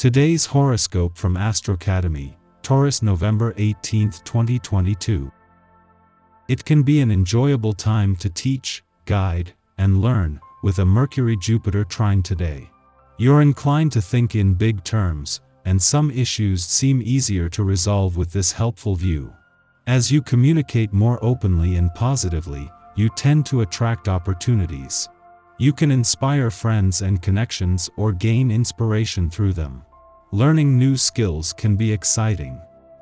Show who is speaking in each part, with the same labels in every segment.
Speaker 1: Today's horoscope from Astrocademy, Taurus, November 18, 2022. It can be an enjoyable time to teach, guide, and learn, with a Mercury-Jupiter trine today. You're inclined to think in big terms, and some issues seem easier to resolve with this helpful view. As you communicate more openly and positively, you tend to attract opportunities. You can inspire friends and connections or gain inspiration through them. Learning new skills can be exciting.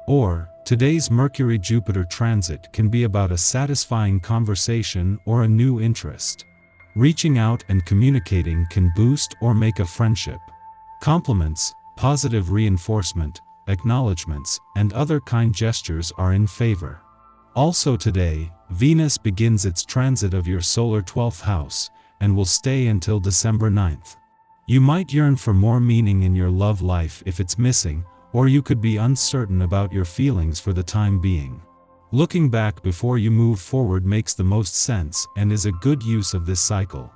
Speaker 1: Or, today's Mercury-Jupiter transit can be about a satisfying conversation or a new interest. Reaching out and communicating can boost or make a friendship. Compliments, positive reinforcement, acknowledgments, and other kind gestures are in favor. Also today, Venus begins its transit of your solar 12th house, and will stay until December 9th. You might yearn for more meaning in your love life if it's missing, or you could be uncertain about your feelings for the time being. Looking back before you move forward makes the most sense and is a good use of this cycle.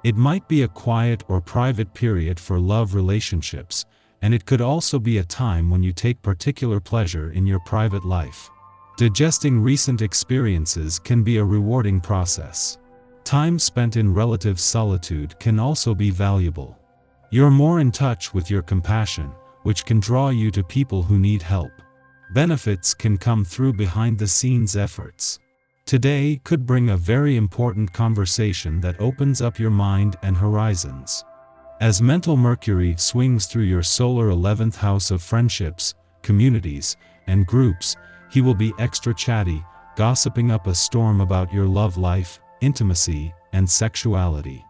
Speaker 1: It might be a quiet or private period for love relationships, and it could also be a time when you take particular pleasure in your private life. Digesting recent experiences can be a rewarding process. Time spent in relative solitude can also be valuable. You're more in touch with your compassion, which can draw you to people who need help. Benefits can come through behind-the-scenes efforts. Today could bring a very important conversation that opens up your mind and horizons. As mental Mercury swings through your solar 11th house of friendships, communities, and groups, he will be extra chatty, gossiping up a storm about your love life, intimacy, and sexuality.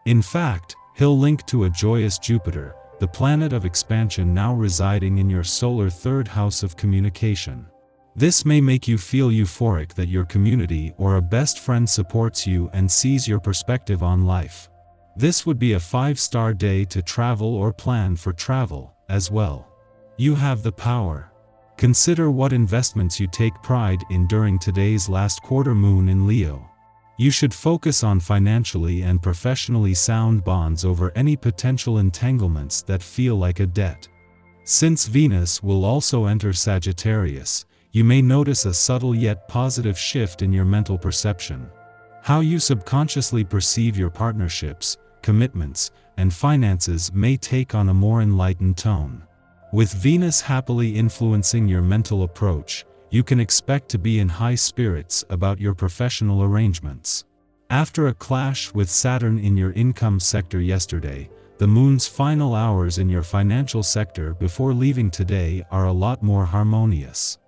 Speaker 1: In fact, he'll link to a joyous Jupiter, the planet of expansion now residing in your solar 3rd house of communication. This may make you feel euphoric that your community or a best friend supports you and sees your perspective on life. This would be a 5-star day to travel or plan for travel, as well. You have the power. Consider what investments you take pride in during today's last quarter moon in Leo. You should focus on financially and professionally sound bonds over any potential entanglements that feel like a debt. Since Venus will also enter Sagittarius, you may notice a subtle yet positive shift in your mental perception. How you subconsciously perceive your partnerships, commitments, and finances may take on a more enlightened tone. With Venus happily influencing your mental approach, you can expect to be in high spirits about your professional arrangements. After a clash with Saturn in your income sector yesterday, the moon's final hours in your financial sector before leaving today are a lot more harmonious.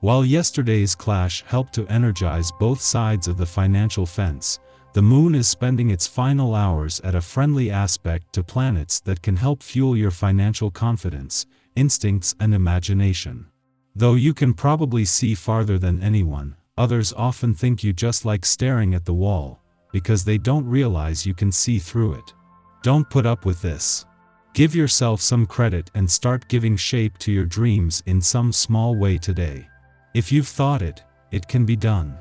Speaker 1: While yesterday's clash helped to energize both sides of the financial fence, the moon is spending its final hours at a friendly aspect to planets that can help fuel your financial confidence, instincts, and imagination. Though you can probably see farther than anyone, others often think you just like staring at the wall, because they don't realize you can see through it. Don't put up with this. Give yourself some credit and start giving shape to your dreams in some small way today. If you've thought it, it can be done.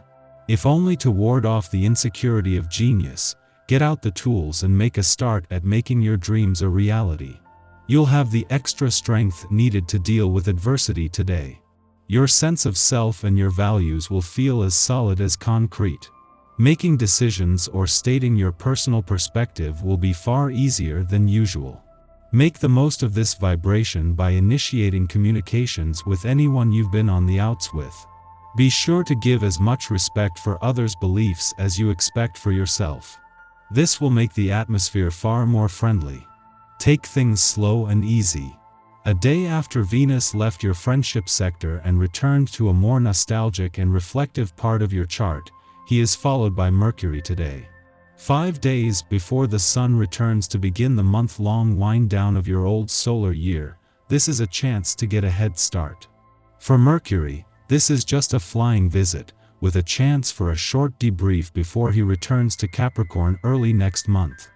Speaker 1: If only to ward off the insecurity of genius, get out the tools and make a start at making your dreams a reality. You'll have the extra strength needed to deal with adversity today. Your sense of self and your values will feel as solid as concrete. Making decisions or stating your personal perspective will be far easier than usual. Make the most of this vibration by initiating communications with anyone you've been on the outs with. Be sure to give as much respect for others' beliefs as you expect for yourself. This will make the atmosphere far more friendly. Take things slow and easy. A day after Venus left your friendship sector and returned to a more nostalgic and reflective part of your chart, he is followed by Mercury today. 5 days before the Sun returns to begin the month-long wind-down of your old solar year, this is a chance to get a head start. For Mercury, this is just a flying visit, with a chance for a short debrief before he returns to Capricorn early next month.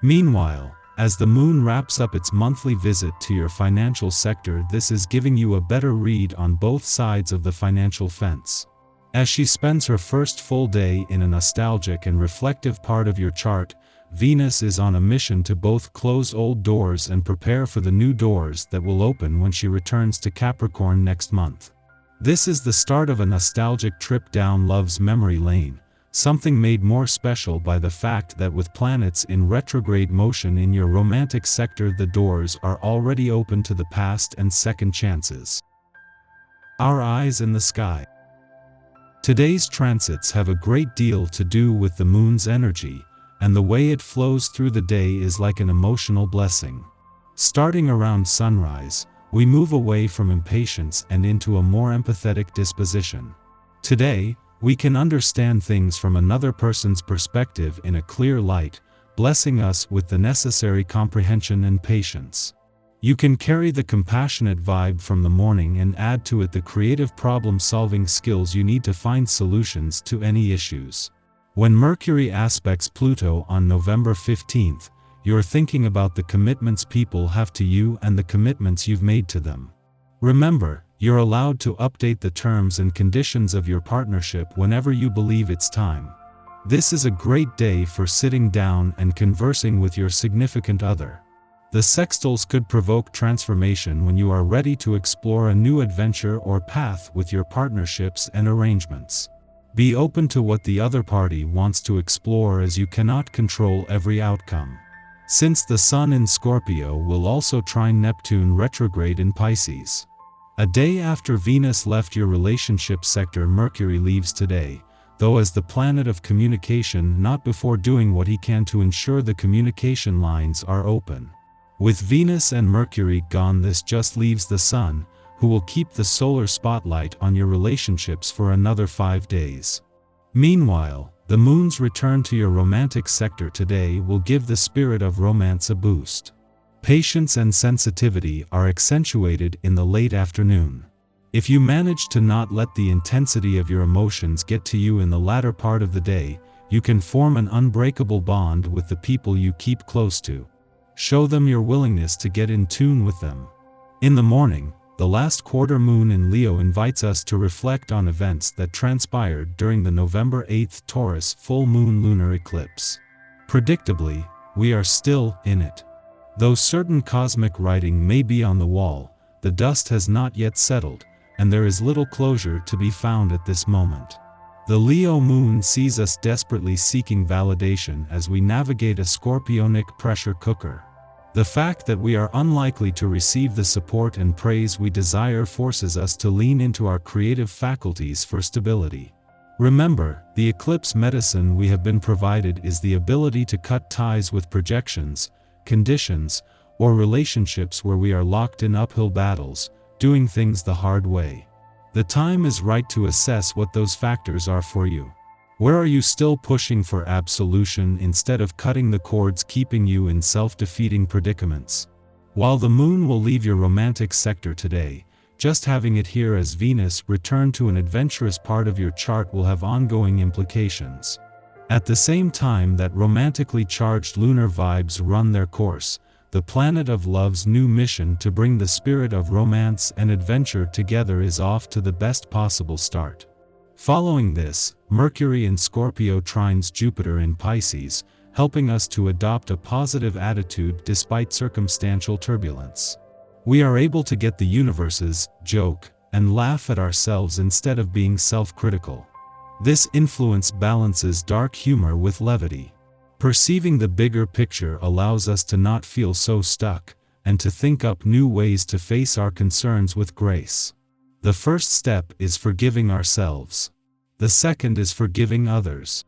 Speaker 1: Meanwhile, as the moon wraps up its monthly visit to your financial sector, this is giving you a better read on both sides of the financial fence. As she spends her first full day in a nostalgic and reflective part of your chart, Venus is on a mission to both close old doors and prepare for the new doors that will open when she returns to Capricorn next month. This is the start of a nostalgic trip down love's memory lane, something made more special by the fact that with planets in retrograde motion in your romantic sector, the doors are already open to the past and second chances. Our eyes in the sky. Today's transits have a great deal to do with the moon's energy, and the way it flows through the day is like an emotional blessing. Starting around sunrise, we move away from impatience and into a more empathetic disposition. Today, we can understand things from another person's perspective in a clear light, blessing us with the necessary comprehension and patience. You can carry the compassionate vibe from the morning and add to it the creative problem-solving skills you need to find solutions to any issues. When Mercury aspects Pluto on November 15th, you're thinking about the commitments people have to you and the commitments you've made to them. Remember, you're allowed to update the terms and conditions of your partnership whenever you believe it's time. This is a great day for sitting down and conversing with your significant other. The sextiles could provoke transformation when you are ready to explore a new adventure or path with your partnerships and arrangements. Be open to what the other party wants to explore, as you cannot control every outcome. Since the Sun in Scorpio will also trine Neptune retrograde in Pisces. A day after Venus left your relationship sector, Mercury leaves today, though as the planet of communication, not before doing what he can to ensure the communication lines are open. With Venus and Mercury gone, this just leaves the Sun, who will keep the solar spotlight on your relationships for another 5 days. Meanwhile, the Moon's return to your romantic sector today will give the spirit of romance a boost. Patience and sensitivity are accentuated in the late afternoon. If you manage to not let the intensity of your emotions get to you in the latter part of the day, you can form an unbreakable bond with the people you keep close to. Show them your willingness to get in tune with them. In the morning, the last quarter moon in Leo invites us to reflect on events that transpired during the November 8th Taurus full moon lunar eclipse. Predictably, we are still in it. Though certain cosmic writing may be on the wall, the dust has not yet settled, and there is little closure to be found at this moment. The Leo moon sees us desperately seeking validation as we navigate a scorpionic pressure cooker. The fact that we are unlikely to receive the support and praise we desire forces us to lean into our creative faculties for stability. Remember, the eclipse medicine we have been provided is the ability to cut ties with projections, conditions, or relationships where we are locked in uphill battles, doing things the hard way. The time is right to assess what those factors are for you. Where are you still pushing for absolution instead of cutting the cords keeping you in self-defeating predicaments? While the moon will leave your romantic sector today, just having it here as Venus return to an adventurous part of your chart will have ongoing implications. At the same time that romantically charged lunar vibes run their course, the planet of love's new mission to bring the spirit of romance and adventure together is off to the best possible start. Following this, Mercury in Scorpio trines Jupiter in Pisces, helping us to adopt a positive attitude despite circumstantial turbulence. We are able to get the universe's joke and laugh at ourselves instead of being self-critical. This influence balances dark humor with levity. Perceiving the bigger picture allows us to not feel so stuck, and to think up new ways to face our concerns with grace. The first step is forgiving ourselves. The second is forgiving others.